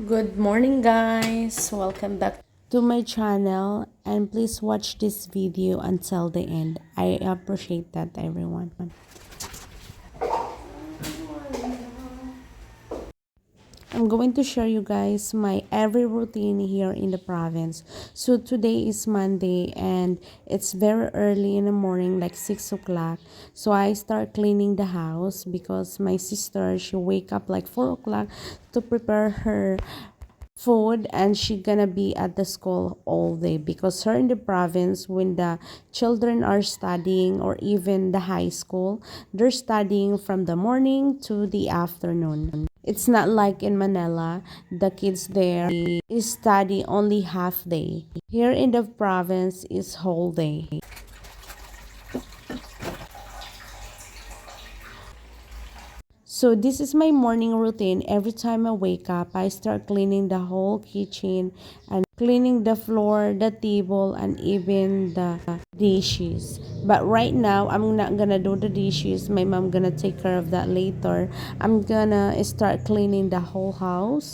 Good morning, guys. Welcome back to my channel, and please watch this video until the end. I appreciate that, everyone. I'm going to share you guys my every routine here in the province. So today is Monday and it's very early in the morning, like 6 o'clock. So I start cleaning the house because my sister, she wake up like 4 o'clock to prepare her food, and she gonna be at the school all day because here in the province, when the children are studying, or even the high school, they're studying from the morning to the afternoon. It's not like in Manila, the kids there is study only half day. Here in the province is whole day. So this is my morning routine. Every time I wake up, I start cleaning the whole kitchen and cleaning the floor, the table, and even the dishes. But right now, I'm not gonna do the dishes. My mom gonna take care of that later. I'm gonna start cleaning the whole house.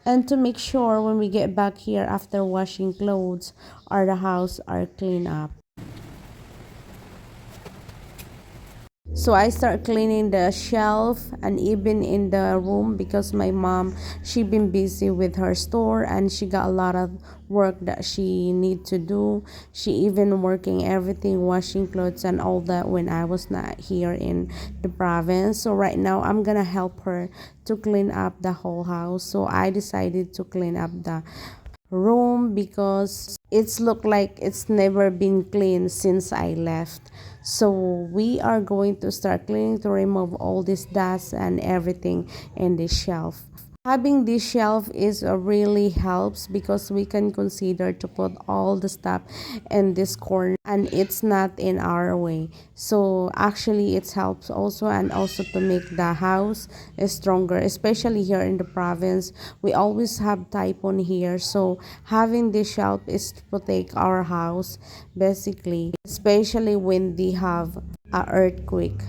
And to make sure when we get back here after washing clothes, or the house are clean up. So I start cleaning the shelf and even in the room because my mom, she been busy with her store and she got a lot of work that she need to do. She even working everything, washing clothes and all that when I was not here in the province. So right now I'm gonna help her to clean up the whole house. So I decided to clean up the room because it's looked like it's never been cleaned since I left. So we are going to start cleaning to remove all this dust and everything in the shelf. Having this shelf is really helps because we can consider to put all the stuff in this corner and it's not in our way. So actually it helps also, and also to make the house stronger, especially here in the province. We always have typhoon here, so having this shelf is to protect our house basically, especially when they have a earthquake.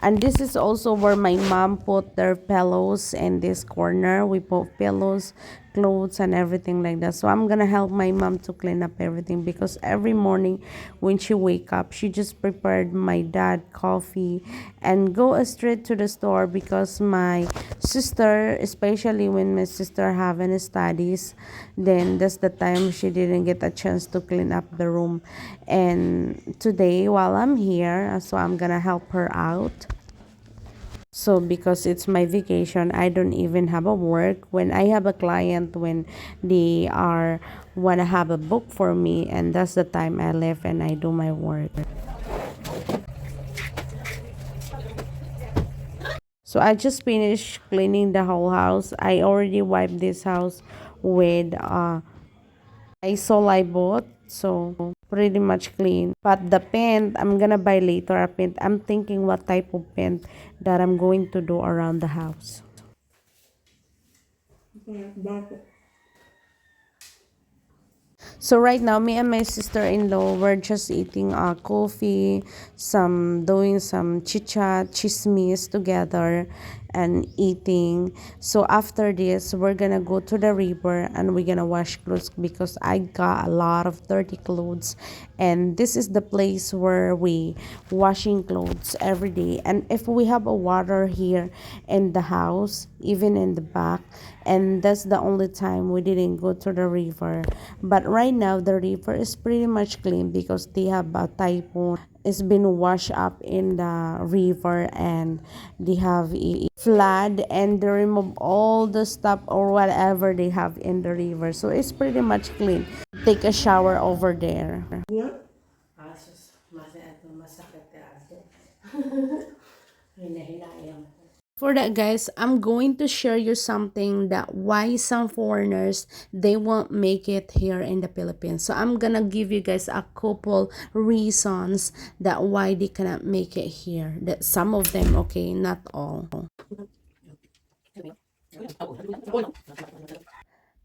And this is also where my mom put their pillows in this corner. We put pillows, clothes, and everything like that. So I'm gonna help my mom to clean up everything because every morning when she wake up, she just prepared my dad coffee and go straight to the store because my sister, especially when my sister having studies, then that's the time she didn't get a chance to clean up the room. And today while I'm here, so I'm gonna help her out. So because it's my vacation, I don't even have a work. When I have a client, when they are wanna have a book for me, and that's the time I live and I do my work. So I just finished cleaning the whole house. I already wiped this house with Isol I bought, so pretty much clean. But the paint, I'm gonna buy later a paint. I'm thinking what type of paint that I'm going to do around the house. So right now, me and my sister-in-law, we're just eating coffee, doing some chit-chat, chismes together, and eating. So after this, we're gonna go to the river and we're gonna wash clothes because I got a lot of dirty clothes. And this is the place where we washing clothes every day. And if we have a water here in the house, even in the back, and that's the only time we didn't go to the river. But right now the river is pretty much clean because they have a typhoon. It's been washed up in the river and they have a flood and they remove all the stuff or whatever they have in the river. So it's pretty much clean. Take a shower over there. For that, guys, I'm going to share you something that why some foreigners they won't make it here in the Philippines. So I'm gonna give you guys a couple reasons that why they cannot make it here. That some of them, okay, not all.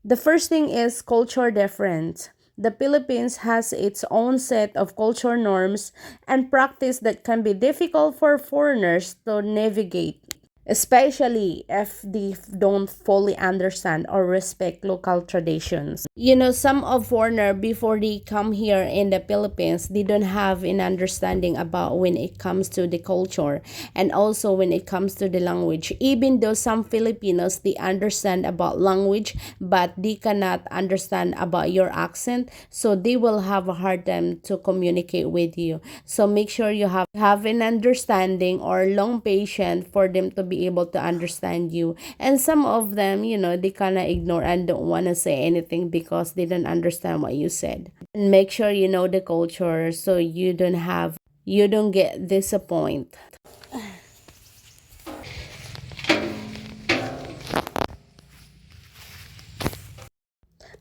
The first thing is culture difference. The Philippines has its own set of culture norms and practice that can be difficult for foreigners to navigate, especially if they don't fully understand or respect local traditions. Some of foreigner before they come here in the Philippines, they don't have an understanding about when it comes to the culture and also when it comes to the language. Even though some Filipinos they understand about language, but they cannot understand about your accent, so they will have a hard time to communicate with you. So make sure you have an understanding or long patience for them to be able to understand you. And some of them, they kind of ignore and don't want to say anything because they don't understand what you said. And make sure you know the culture so you don't get disappointed.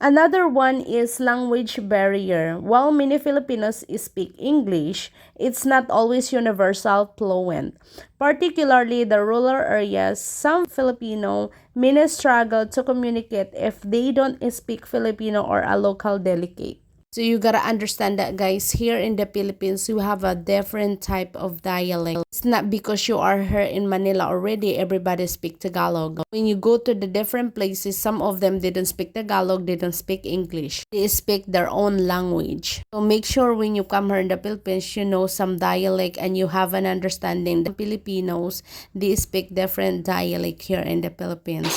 Another one is language barrier. While many Filipinos speak English, it's not always universal fluent. Particularly the rural areas, some Filipino may struggle to communicate if they don't speak Filipino or a local delicate. So you gotta understand that, guys, here in the Philippines, you have a different type of dialect. It's not because you are here in Manila already, everybody speak Tagalog. When you go to the different places, some of them didn't speak Tagalog, they don't speak English. They speak their own language. So make sure when you come here in the Philippines, you know some dialect and you have an understanding. The Filipinos, they speak different dialect here in the Philippines.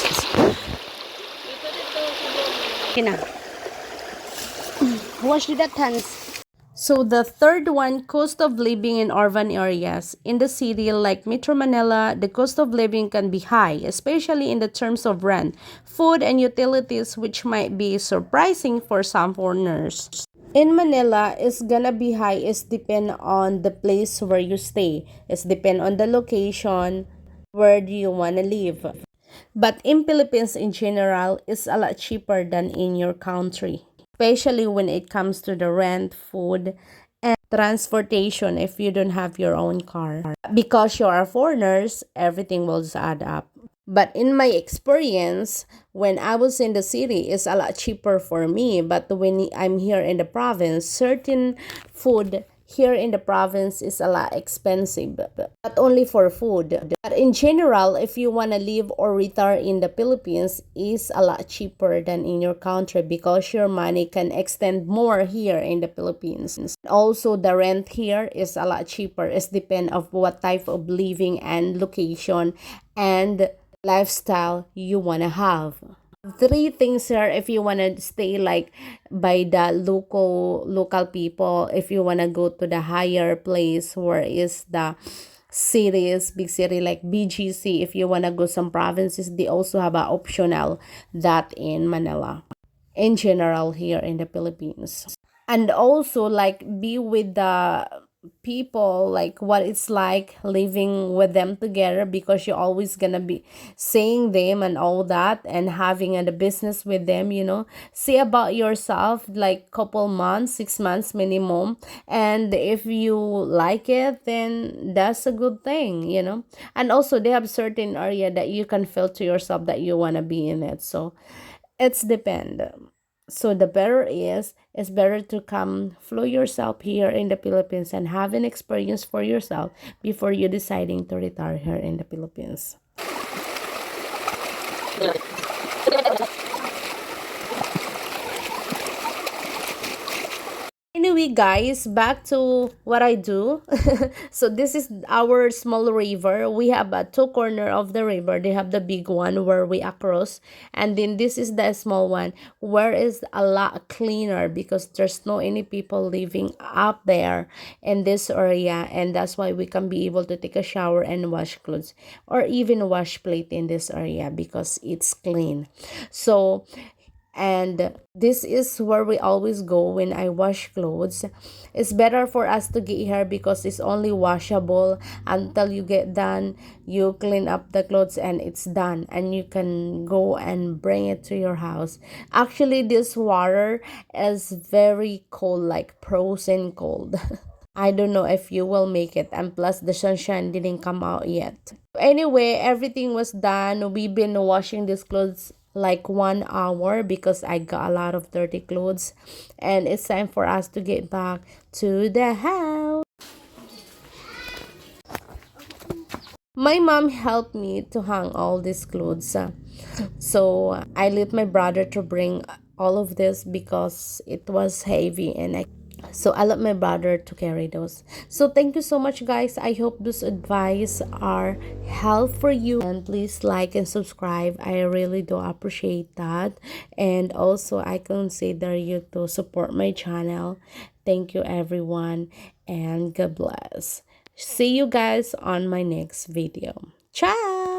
Kina. Wash that hands. So the third one, cost of living in urban areas. In the city like Metro Manila, the cost of living can be high, especially in the terms of rent, food, and utilities, which might be surprising for some foreigners. In Manila, it's gonna be high. It's depend on the place where you stay. It's depend on the location. Where do you wanna live? But in Philippines in general, it's a lot cheaper than in your country, especially when it comes to the rent, food, and transportation if you don't have your own car. Because you are foreigners, everything will just add up. But in my experience, when I was in the city, it's a lot cheaper for me. But when I'm here in the province, certain food here in the province is a lot expensive, not only for food, but in general, if you want to live or retire in the Philippines, is a lot cheaper than in your country because your money can extend more here in the Philippines. Also, the rent here is a lot cheaper. It's depend of what type of living and location and lifestyle you want to have. Three things here if you want to stay like by the local people, if you want to go to the higher place where is the cities, big city like BGC. If you want to go some provinces, they also have a optional that in Manila in general here in the Philippines. And also like be with the people, like what it's like living with them together, because you're always gonna be seeing them and all that and having a business with them. See about yourself like couple months, 6 months minimum, and if you like it, then that's a good thing. And also they have certain area that you can feel to yourself that you want to be in it, so it's depend. So the better is it's better to come flew yourself here in the Philippines and have an experience for yourself before you deciding to retire here in the Philippines. Anyway, guys, back to what I do. So this is our small river. We have a two corner of the river. They have the big one where we across, and then this is the small one where is a lot cleaner because there's no any people living up there in this area, and that's why we can be able to take a shower and wash clothes or even wash plate in this area because it's clean. So and this is where we always go when I wash clothes. It's better for us to get here because it's only washable until you get done. You clean up the clothes and it's done, and you can go and bring it to your house. Actually, this water is very cold, like frozen cold. I don't know if you will make it, and plus the sunshine didn't come out yet. Anyway, everything was done. We've been washing these clothes like 1 hour because I got a lot of dirty clothes, and it's time for us to get back to the house. My mom helped me to hang all these clothes. So I let my brother to bring all of this because it was heavy, and I let my brother to carry those. So thank you so much, guys. I hope those advice are help for you, and please like and subscribe. I really do appreciate that, and also I consider you to support my channel. Thank you, everyone, and God bless. See you guys on my next video. Ciao.